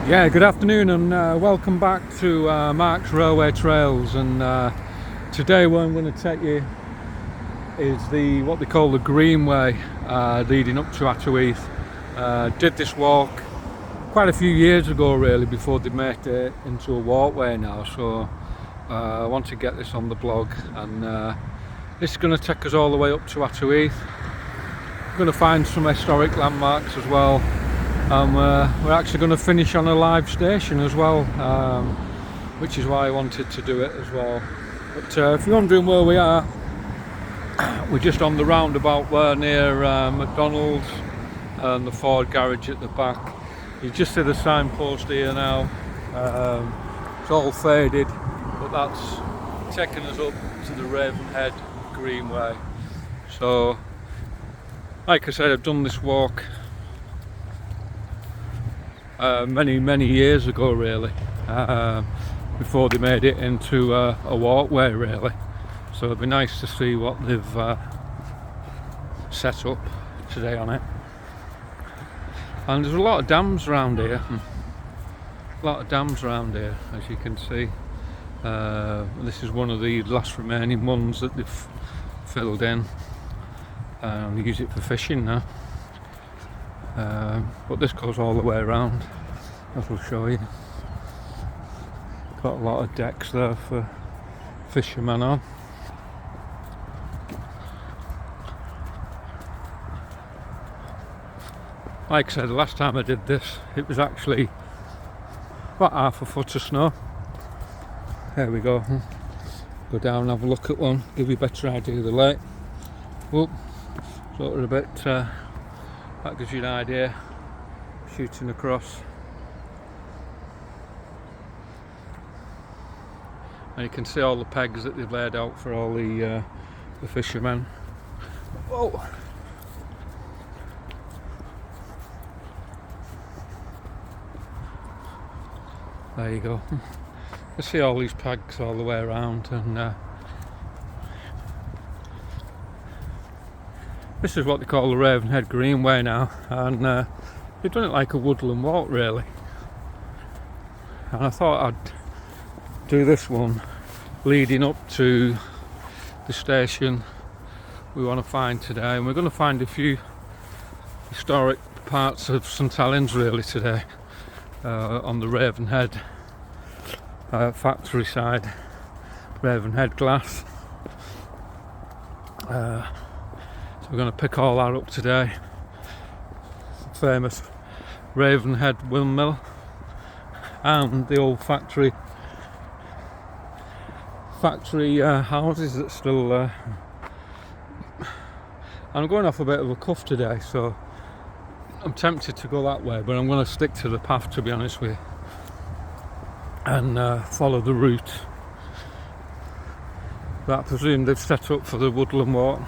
Yeah, good afternoon and welcome back to Mark's Railway Trails. And today where I'm going to take you is what they call the Greenway, leading up to Atterheath. Did this walk quite a few years ago really, before they made it into a walkway now, so I want to get this on the blog, and this is going to take us all the way up to Atterheath. We're going to find some historic landmarks as well. We're actually going to finish on a live station as well, which is why I wanted to do it as well. But if you're wondering where we are, we're just on the roundabout there near McDonald's and the Ford garage at the back. You just see the signpost here now. It's all faded, but that's taking us up to the Ravenhead Greenway. So, like I said, I've done this walk many years ago really, before they made it into a walkway really, so it'd be nice to see what they've set up today on it. And there's a lot of dams around here, as you can see. This is one of the last remaining ones that they've filled in, and they use it for fishing now. But this goes all the way around, as I'll show you. Got a lot of decks there for fishermen on. Like I said, the last time I did this, it was actually about half a foot of snow. There we go. Go down and have a look at one, give you a better idea of the lake. Whoop, sort of a bit. That gives you an idea, shooting across. And you can see all the pegs that they've laid out for all the fishermen. Whoa! There you go. You see all these pegs all the way around, and this is what they call the Ravenhead Greenway now, and they've done it like a woodland walk really. And I thought I'd do this one leading up to the station we want to find today, and we're going to find a few historic parts of St Helens really today, on the Ravenhead factory side, Ravenhead glass. We're going to pick all that up today. Famous Ravenhead Windmill and the old factory houses that still I'm going off a bit of a cuff today, so I'm tempted to go that way, but I'm going to stick to the path, to be honest with you, and follow the route that I presume they've set up for the woodland walk.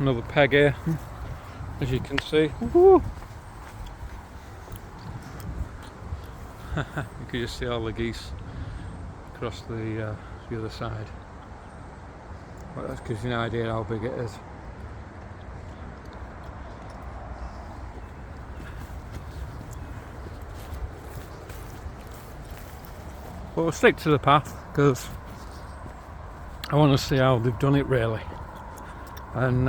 Another peg here, as you can see. You can just see all the geese across the other side. But that gives you an idea how big it is. But we'll stick to the path because I want to see how they've done it really. And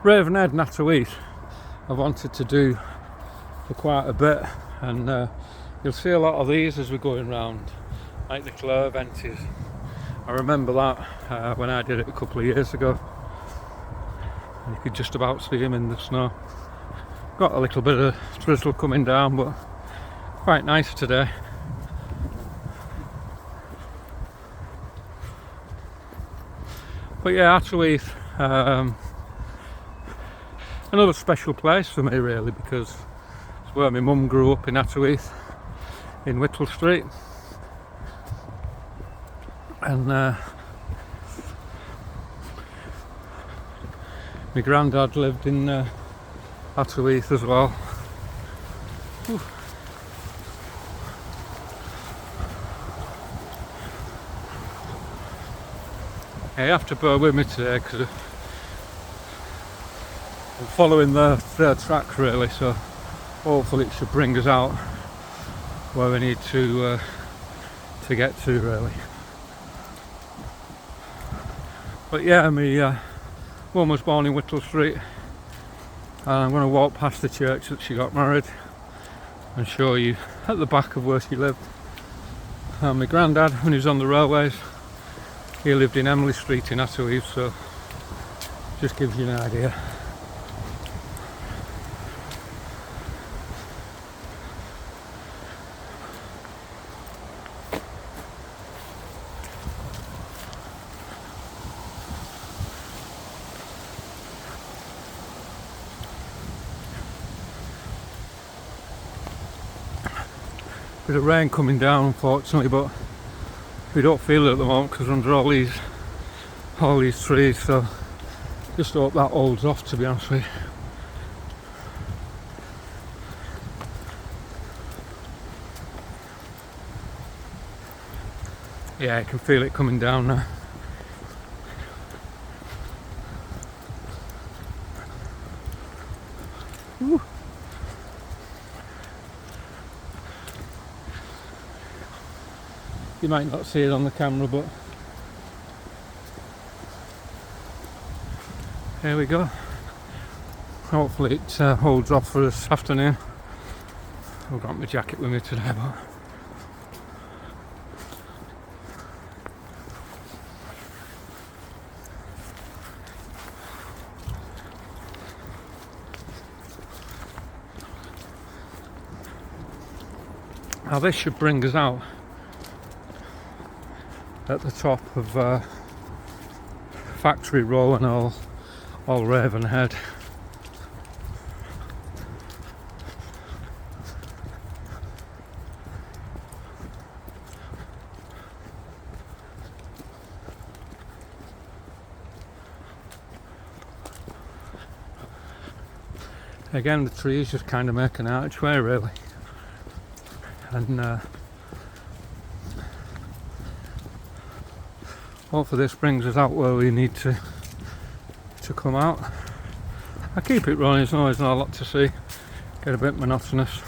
Ravenhead and Atterheath I've wanted to do for quite a bit, and you'll see a lot of these as we're going round, like the Clare benches. I remember that when I did it a couple of years ago. You could just about see them in the snow. Got a little bit of drizzle coming down, but quite nice today. But yeah, Atterheath, another special place for me really, because it's where my mum grew up, in Atterheath, in Whittle Street. And my granddad lived in Atterheath as well. Whew. Yeah, you have to bear with me today because I'm following their track really, so hopefully it should bring us out where we need to get to really. But yeah, my mum was born in Whittle Street, and I'm going to walk past the church that she got married and show you at the back of where she lived. And my granddad, when he was on the railways, he lived in Emily Street in Atterweave, so just gives you an idea. Bit of rain coming down unfortunately, but we don't feel it at the moment because we're under all these trees, so just hope that holds off, to be honest with you. Yeah, I can feel it coming down now. Woo. You might not see it on the camera, but here we go. Hopefully it holds off for this afternoon. I've got my jacket with me today, but now this should bring us out at the top of Factory Row and all Ravenhead. Again, the trees just kind of make an archway really, and hopefully this brings us out where we need to come out. I keep it running, there's always not a lot to see, get a bit monotonous.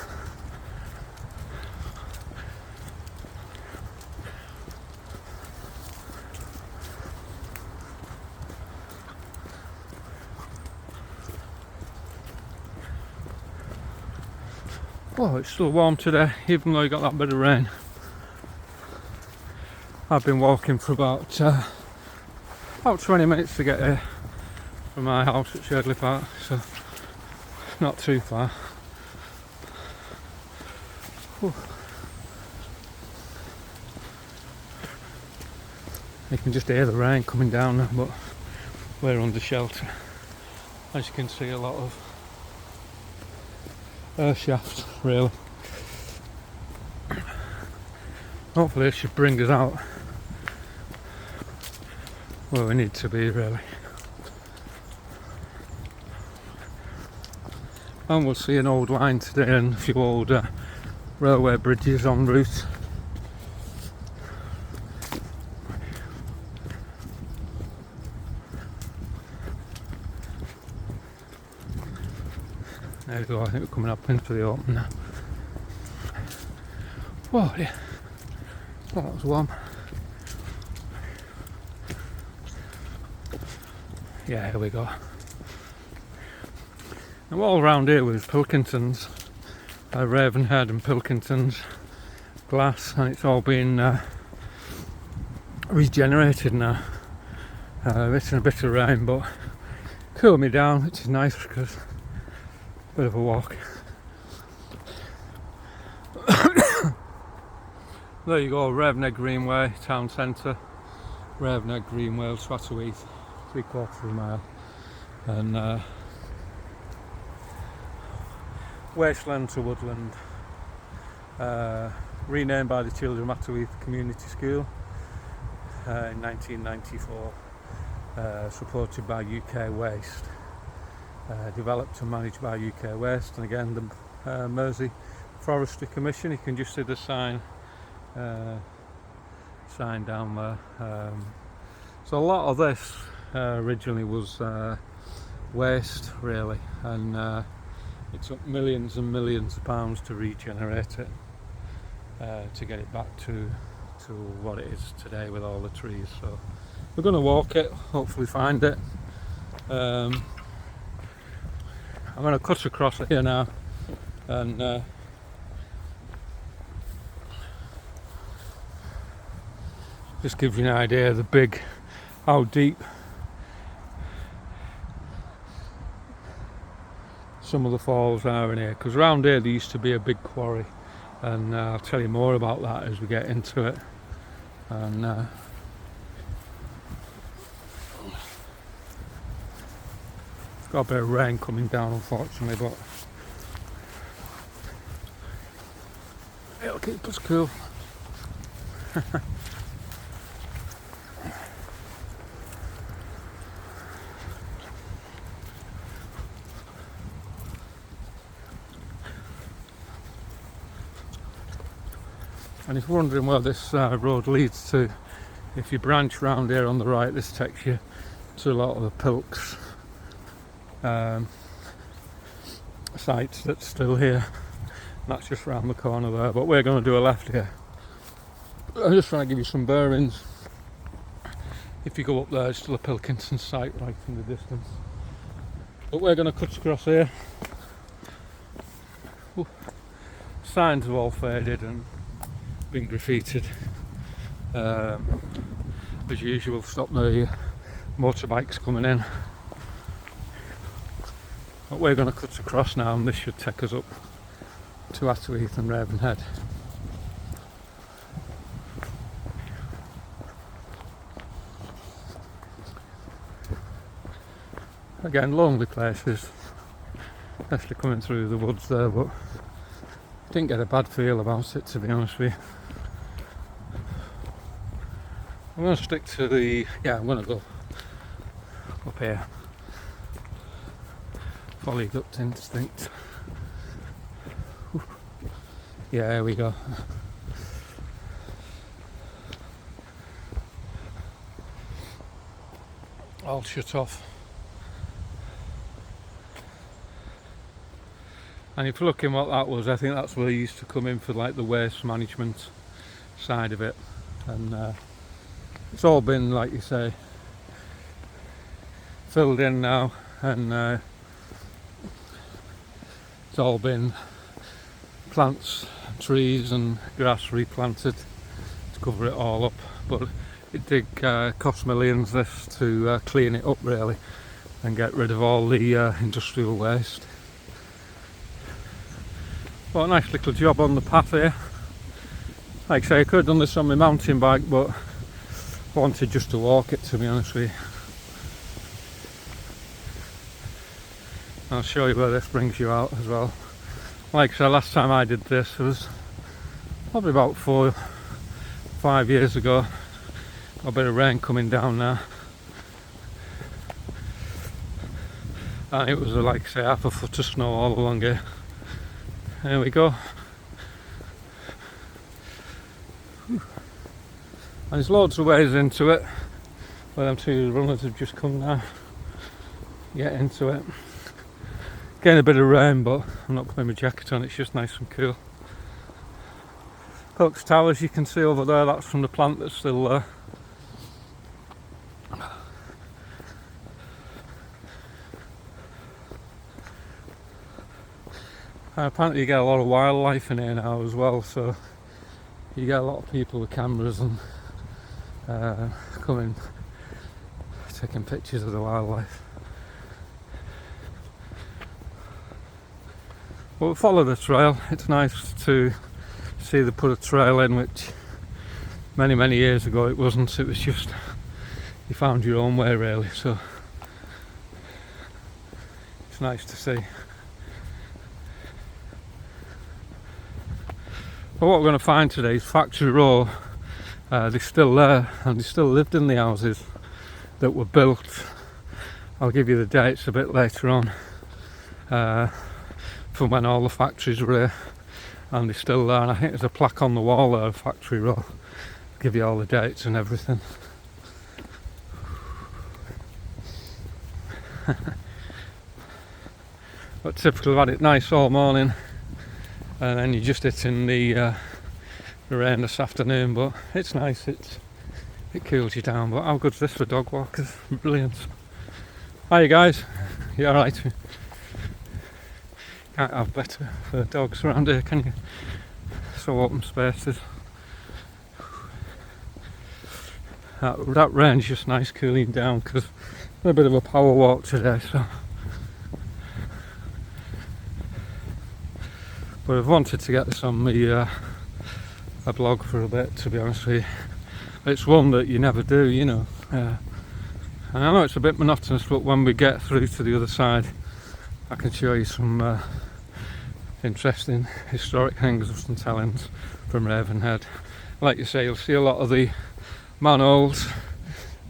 Oh, it's still warm today, even though you got that bit of rain. I've been walking for about 20 minutes to get here from my house at Sherdley Park, so not too far. Whew. You can just hear the rain coming down now, but we're under shelter. As you can see, a lot of earth shafts really. Hopefully this should bring us out where we need to be really. And we'll see an old line today and a few old railway bridges en route. There we go, I think we're coming up into the open now. Whoa, yeah. Oh, that was warm. Yeah, here we go. And all around here was Pilkingtons, Ravenhead and Pilkingtons glass, and it's all been regenerated now. It's in a bit of rain, but cooled me down, which is nice because bit of a walk. There you go, Ravenhead Greenway, town centre. Ravenhead Greenway, Swatterweath, 3/4 of a mile. And wasteland to woodland. Renamed by the children of Atterweath Community School in 1994. Supported by UK Waste. Developed and managed by UK Waste, and again the Mersey Forestry Commission. You can just see the sign down there. So a lot of this originally was waste, really, and it took millions and millions of pounds to regenerate it, to get it back to what it is today with all the trees. So we're going to walk it, hopefully find it. I'm going to cut across it here now, and just give you an idea of how deep some of the falls are in here, because around here there used to be a big quarry, and I'll tell you more about that as we get into it. And got a bit of rain coming down, unfortunately, but it'll keep us cool. And if you're wondering where this road leads to, if you branch round here on the right, this takes you to a lot of the Pilks sites that's still here. And that's just round the corner there, but we're going to do a left here. I'm just trying to give you some bearings. If you go up there, it's still a Pilkington site right in the distance. But we're going to cut across here. Ooh. Signs have all faded and been graffitied. As usual, stop the motorbikes coming in. But we're going to cut across now, and this should take us up to Atterheath and Ravenhead. Again, lonely places, especially coming through the woods there, but didn't get a bad feel about it, to be honest with you. I'm going to stick to I'm going to go up here. Follow your gut instinct. Yeah, here we go. All shut off. And if you're looking what that was, I think that's where you used to come in for like the waste management side of it. And it's all been, like you say, filled in now, and it's all been plants, trees and grass replanted to cover it all up. But it did cost millions this to clean it up, really, and get rid of all the industrial waste. But a nice little job on the path here. Like I say, I could have done this on my mountain bike, but I wanted just to walk it, to be honest with you. I'll show you where this brings you out as well. Like I said, last time I did this was probably about 4-5 years ago. Got a bit of rain coming down now, and it was like I say, half a foot of snow all along here. There we go. And there's loads of ways into it, where them two runners have just come now. Get into it. Getting a bit of rain, but I'm not putting my jacket on, it's just nice and cool. Pilks Towers, you can see over there, that's from the plant that's still there. Apparently you get a lot of wildlife in here now as well, so you get a lot of people with cameras and coming taking pictures of the wildlife. But we'll follow the trail. It's nice to see they put a trail in, which many years ago it wasn't. It was just you found your own way, really, so it's nice to see. But what we're going to find today is Factory Row. They're still there, and they still lived in the houses that were built. I'll give you the dates a bit later on, from when all the factories were here, and they're still there. And I think there's a plaque on the wall there of Factory Row. I'll give you all the dates and everything. But typically I've had it nice all morning, and then you're just hitting the rain this afternoon. But it's nice. It cools you down. But how good's this for dog walkers? Brilliant. Hiya guys. You alright? Can't have better for dogs around here, can you? So open spaces. That rain's just nice cooling down because a bit of a power walk today, so. But I've wanted to get this on a blog for a bit, to be honest with you. It's one that you never do, you know. And I know it's a bit monotonous, but when we get through to the other side, I can show you some interesting historic things of some tellings from Ravenhead. Like you say, you'll see a lot of the manholes,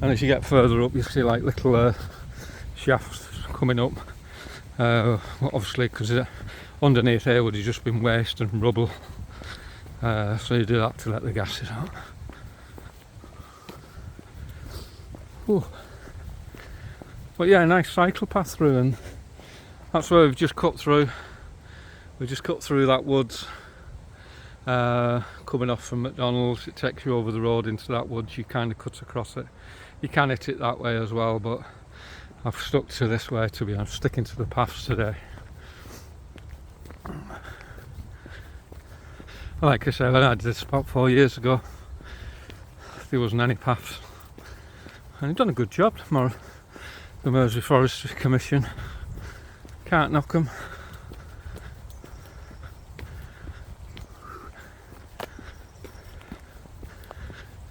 and as you get further up, you see like little shafts coming up. Obviously, because underneath here would have just been waste and rubble, so you do that to let the gases out. Ooh. But yeah, nice cycle path through, and that's where we've just cut through. We just cut through that woods, coming off from McDonald's. It takes you over the road into that woods. You kind of cut across it. You can hit it that way as well, but I've stuck to this way, to be honest, sticking to the paths today. Like I said, when I did this about 4 years ago, there wasn't any paths, and they've done a good job tomorrow. The Mersey Forestry Commission, can't knock them.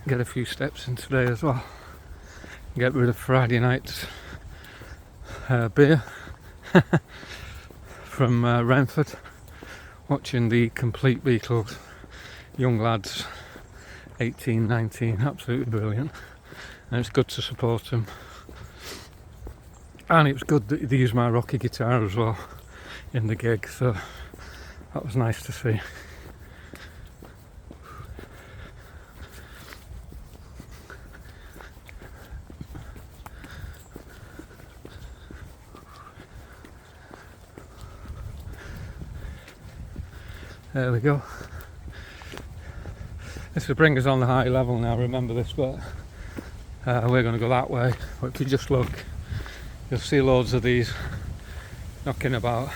Get a few steps in today as well. Get rid of Friday night's beer from Renford. Watching the Complete Beatles, young lads, 18, 19, absolutely brilliant. And it's good to support them. And it was good that they used my Rocky guitar as well in the gig, so that was nice to see. There we go. This will bring us on the high level now, remember this, but we're going to go that way. But if you just look, you'll see loads of these knocking about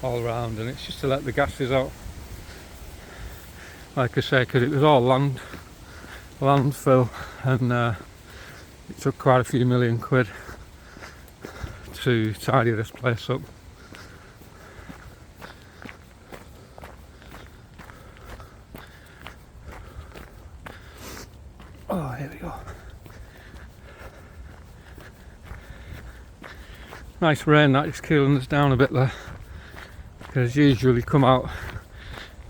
all around, and it's just to let the gases out. Like I say, because it was all landfill, and it took quite a few million quid to tidy this place up. Oh, here we go. Nice rain, that is cooling us down a bit there, because usually come out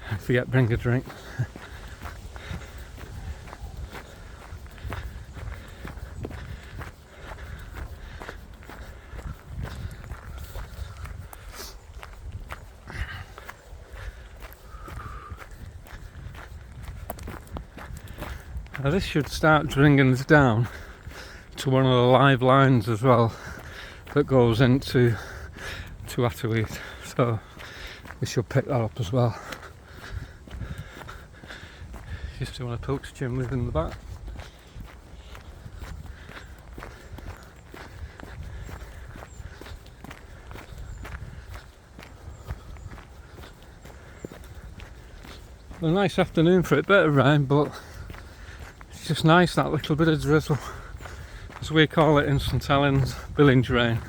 and forget bring a drink. Now this should start bringing us down to one of the live lines as well that goes into Atterweed, so we should pick that up as well. Just to want to poach Jim live in the back. A nice afternoon for it, bit of rain, but it's just nice, that little bit of drizzle, as we call it in St Helens, village rain.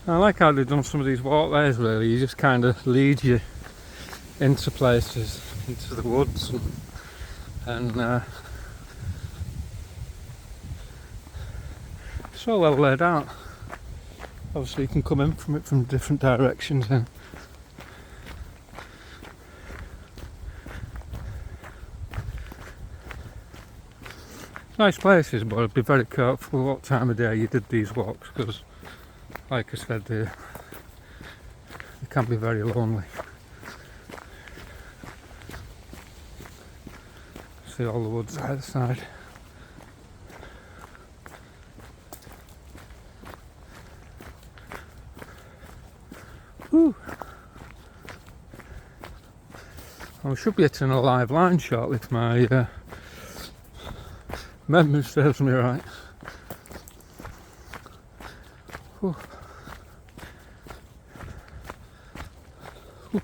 I like how they've done some of these walkways, really. You just kind of lead you into places, into the woods, and so well laid out. Obviously you can come in from it from different directions then. Nice places, but I'd be very careful what time of day you did these walks, because like I said, It can be very lonely. See all the woods either side. Whew. I should be hitting a live line shortly if my memory serves me right. Whew. Whew.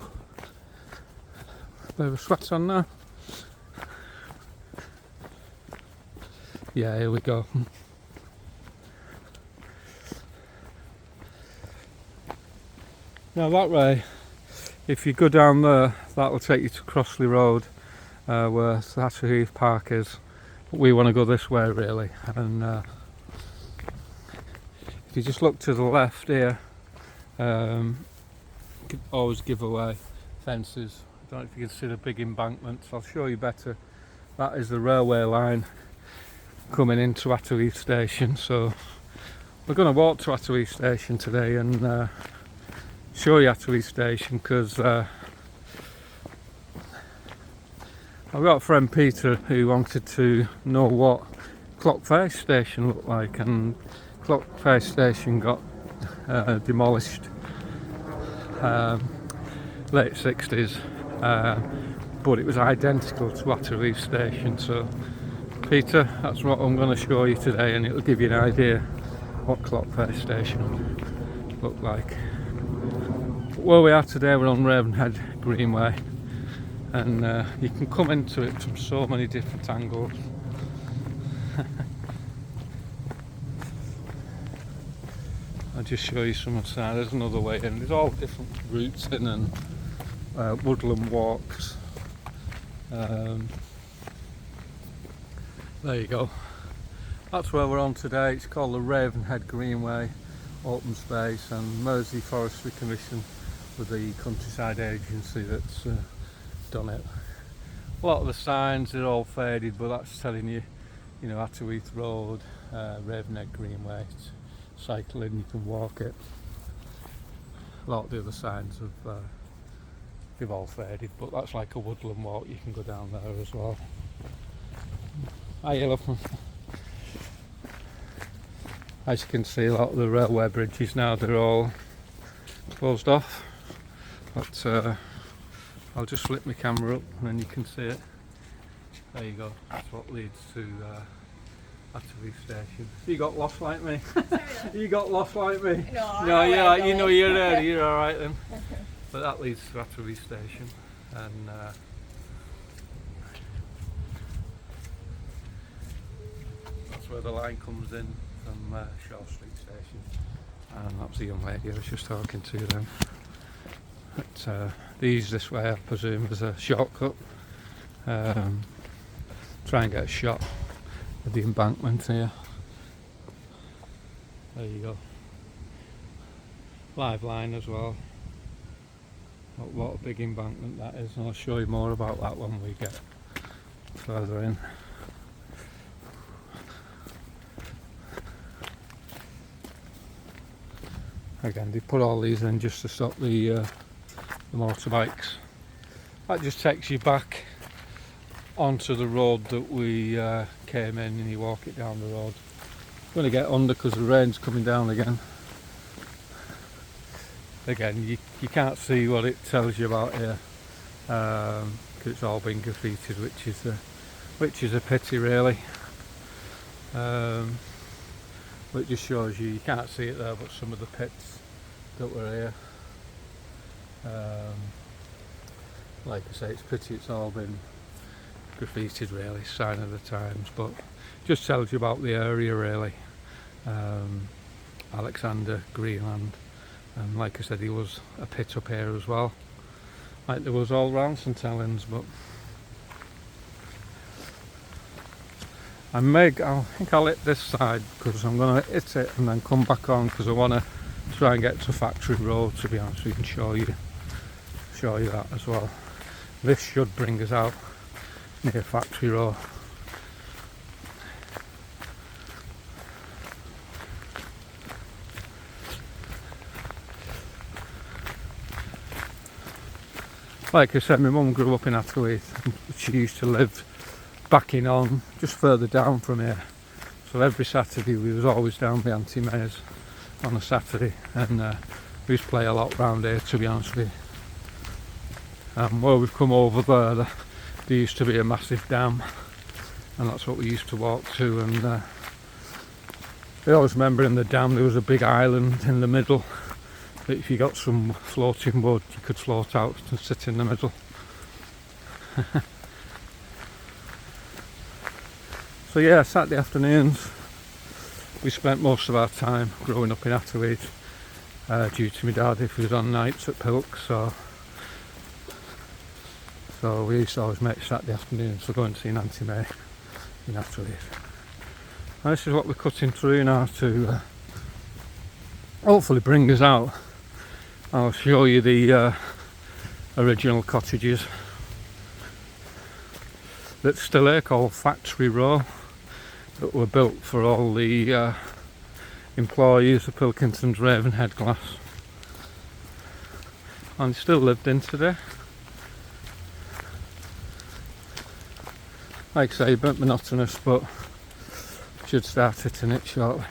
Bit of a sweat on now. Yeah, here we go. Now that way, if you go down there, that'll take you to Crossley Road, where Thatcher Heath Park is. But we want to go this way really, and if you just look to the left here, you can always give away fences. I don't know if you can see the big embankments. I'll show you better. That is the railway line coming into Atterley Station. So we're going to walk to Atterley Station today and show you Atterley Station, because I've got a friend Peter who wanted to know what Clockface Station looked like, and Clockface Station got demolished late 60s, but it was identical to Atterley Station. So Peter, that's what I'm going to show you today, and it'll give you an idea what Clockface Station looked like. Where we are today, we're on Ravenhead Greenway, and you can come into it from so many different angles. I'll just show you some of the side. There's another way in. There's all different routes in, and woodland walks. There you go. That's where we're on today. It's called the Ravenhead Greenway open space, and Mersey Forestry Commission with the countryside agency that's done it. A lot of the signs, they're all faded, but that's telling you, you know, Atterheath Road, Ravenhead Greenway. It's cycling, you can walk it. A lot of the other signs have they've all faded, but that's like a woodland walk. You can go down there as well. Hi, elephant. As you can see, a lot of the railway bridges now, they're all closed off. But I'll just flip my camera up and then you can see it. There you go. That's what leads to Atterley Station. You got lost like me? You got lost like me? No, yeah, you know you're there. You're all right then. But that leads to Atterley Station, and that's where the line comes in from Shaw Street Station. And that's the young lady I was just talking to then. But these this way, I presume, is a shortcut. Try and get a shot of the embankment here. There you go. Live line as well. What a big embankment that is, and I'll show you more about that when we get further in. Again, they put all these in just to stop the motorbikes. That just takes you back onto the road that we came in, and you walk it down the road. I'm going to get under because the rain's coming down again. Again, you can't see what it tells you about here, because it's all been graffitied, which is a pity really. But it just shows you can't see it there, but some of the pits that were here. Like I say, it's pretty, it's all been graffitied really, sign of the times, but just tells you about the area really. Alexander Greenland, and like I said, he was a pit up here as well, like there was all round St Helens. But I think I'll hit this side because I'm going to hit it and then come back on, because I want to try and get to Factory Road, to be honest. We can show you that as well. This should bring us out near Factory Road. like I said, my mum grew up in Atterleith. She used to live back in on just further down from here. So every Saturday we was always down the Auntie May's on a Saturday, and we used to play a lot round here, to be honest with you. Where we've come over there used to be a massive dam, and that's what we used to walk to. And I always remember in the dam there was a big island in the middle, that if you got some floating wood you could float out and sit in the middle. So yeah, Saturday afternoons we spent most of our time growing up in Atterleith, due to my dad if he was on nights at Pilk, so we used to always make Saturday afternoons for going to see Auntie May in Atterleith. And this is what we're cutting through now to hopefully bring us out. I'll show you the original cottages that's still here, called Factory Row, that were built for all the employees of Pilkington's Ravenhead glass, and still lived in today. Like I say, a bit monotonous, but should start hitting it shortly.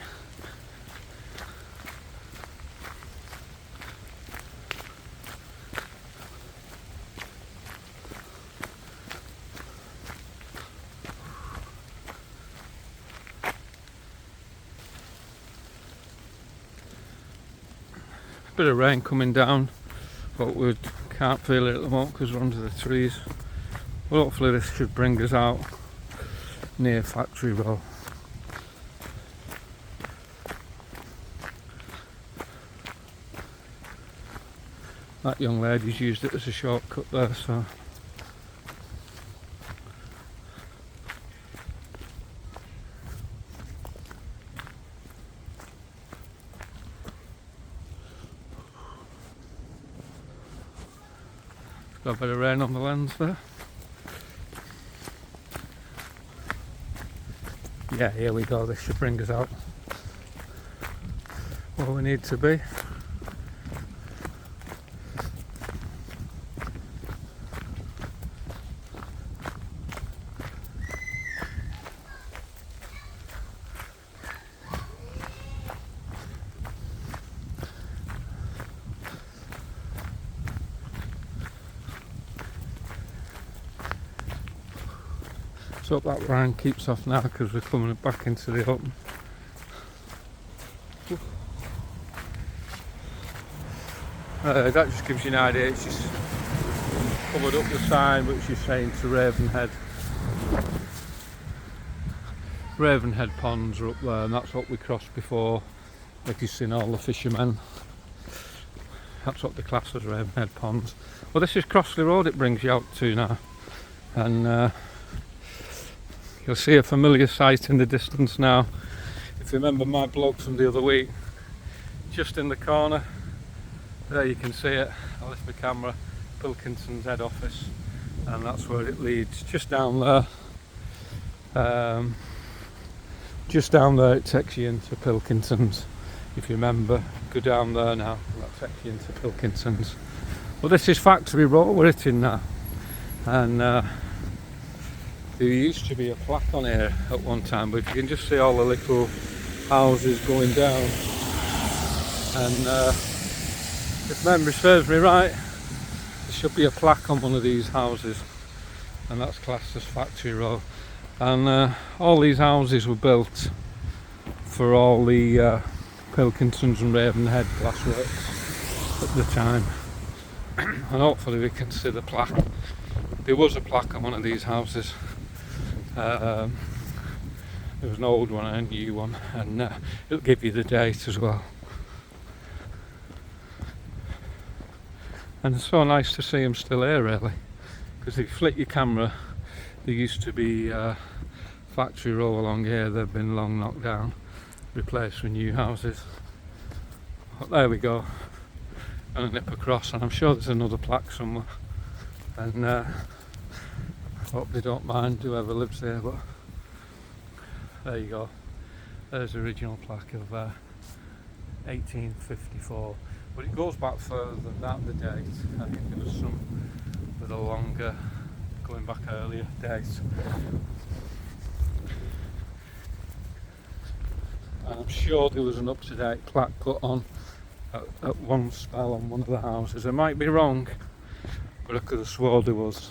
Bit of rain coming down, but we can't feel it at the moment because we're under the trees. But hopefully this should bring us out near Factory Row. That young lady's used it as a shortcut there, so got a bit of rain on the lens there. Yeah, here we go, this should bring us out where we need to be. So that rain keeps off now because we're coming back into the open. That just gives you an idea. It's just covered up the sign which is saying to Ravenhead. Ravenhead ponds are up there, and that's what we crossed before. Like you've seen all the fishermen. That's what they class as Ravenhead ponds. Well, this is Crossley Road it brings you out to now, and you'll see a familiar sight in the distance now. If you remember my blog from the other week, just in the corner, there you can see it. I'll lift the camera, Pilkington's head office, and that's where it leads, just down there. Just down there it takes you into Pilkington's. If you remember, go down there now, that takes you into Pilkington's. Well, this is Factory Row we're hitting now, and there used to be a plaque on here at one time, but you can just see all the little houses going down. And if memory serves me right, there should be a plaque on one of these houses, and that's classed as Factory Row. And all these houses were built for all the Pilkingtons and Ravenhead glassworks at the time. And hopefully we can see the plaque. There was a plaque on one of these houses. There was an old one and a new one, and it'll give you the date as well. And it's so nice to see them still here, really, because if you flick your camera, there used to be Factory Row along here. They've been long knocked down, replaced with new houses. But there we go, and a nip across, and I'm sure there's another plaque somewhere, and hope they don't mind whoever lives there. But there you go, there's the original plaque of 1854, but it goes back further than that, the date. I think there was some for the longer, going back earlier days. And I'm sure there was an up-to-date plaque put on at one spell on one of the houses. I might be wrong, but I could have swore there was,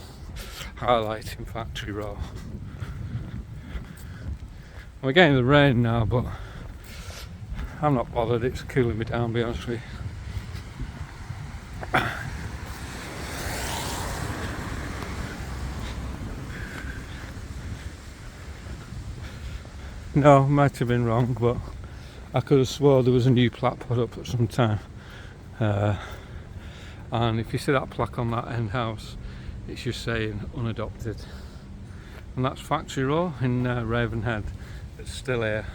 highlighting Factory Row. We're getting the rain now, but I'm not bothered, it's cooling me down, to be honest with you. No, might have been wrong, but I could have swore there was a new plaque put up at some time. And if you see that plaque on that end house, it's just saying unadopted. And that's Factory Row in Ravenhead. It's still here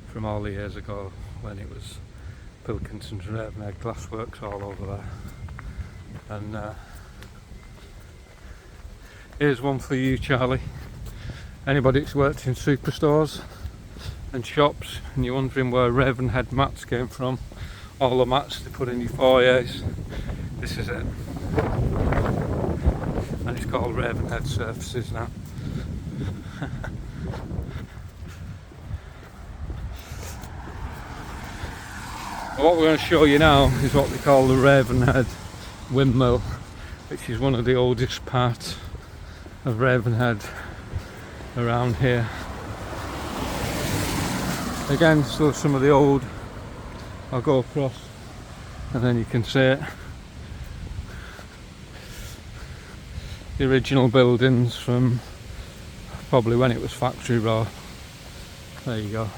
from all the years ago when it was Pilkington's Ravenhead Glassworks all over there. And here's one for you, Charlie. Anybody that's worked in superstores and shops and you're wondering where Ravenhead mats came from, all the mats they put in your foyers, this is it. And it's called Ravenhead Surfaces now. What we're going to show you now is what they call the Ravenhead Windmill, which is one of the oldest parts of Ravenhead around here. Again, still some of the old, I'll go across and then you can see it. The original buildings from probably when it was Factory Row. There you go.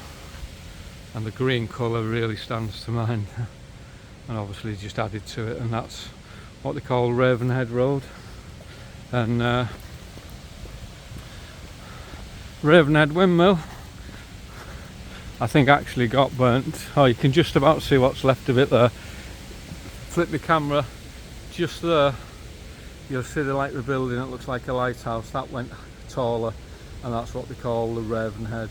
And the green colour really stands to mind, and obviously just added to it, and that's what they call Ravenhead Road. And Ravenhead Windmill, I think, actually got burnt. Oh, you can just about see what's left of it there. Flip the camera just there, you'll see the building that looks like a lighthouse. That went taller, and that's what they call the Ravenhead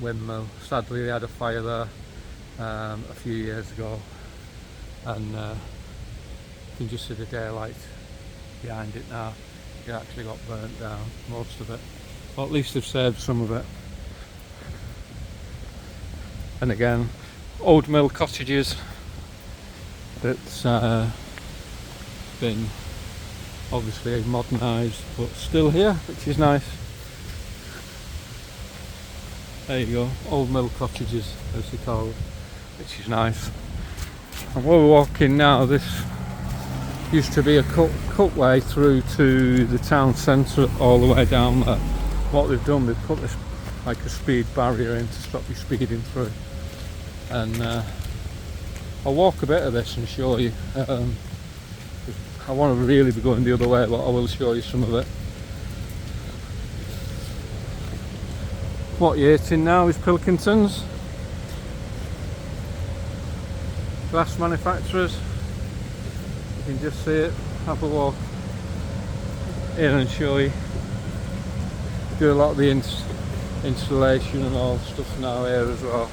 Windmill. Sadly they had a fire there a few years ago, and you can just see the daylight behind it now. It actually got burnt down, most of it. Well, at least they've saved some of it. And again, old mill cottages that's been obviously modernised but still here, which is nice. There you go, old mill cottages as they call it, which is nice. And where we're walking now, this used to be a cut way through to the town centre all the way down there. What they've done, they've put this like a speed barrier in to stop you speeding through. And I'll walk a bit of this and show you. I want to really be going the other way, but I will show you some of it. What you're eating now is Pilkington's. Glass manufacturers. You can just see it. Have a walk in and show you. Do a lot of the installation and all stuff now here as well.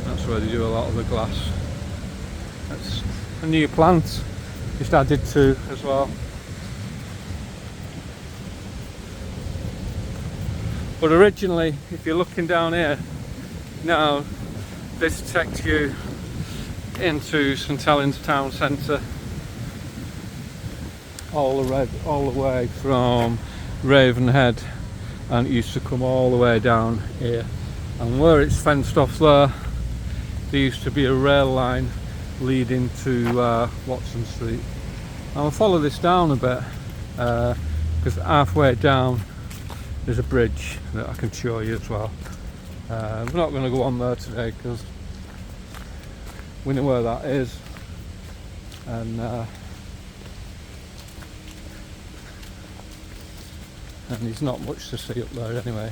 That's where they do a lot of the glass. That's a new plant just added to as well. But originally, if you're looking down here now, this takes you into St Helens town centre, all the way from Ravenhead, and it used to come all the way down here. And where it's fenced off there used to be a rail line leading to Watson Street. I'll follow this down a bit because halfway down there's a bridge that I can show you as well. We're not going to go on there today because we know where that is, and there's not much to see up there anyway.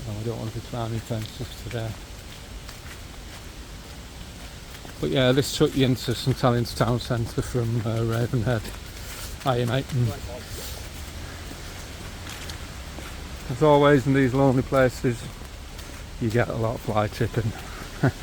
And I don't want to be climbing fences today. But yeah, this took you into St Helens town centre from Ravenhead. Hiya mate. As always in these lonely places, you get a lot of fly tipping.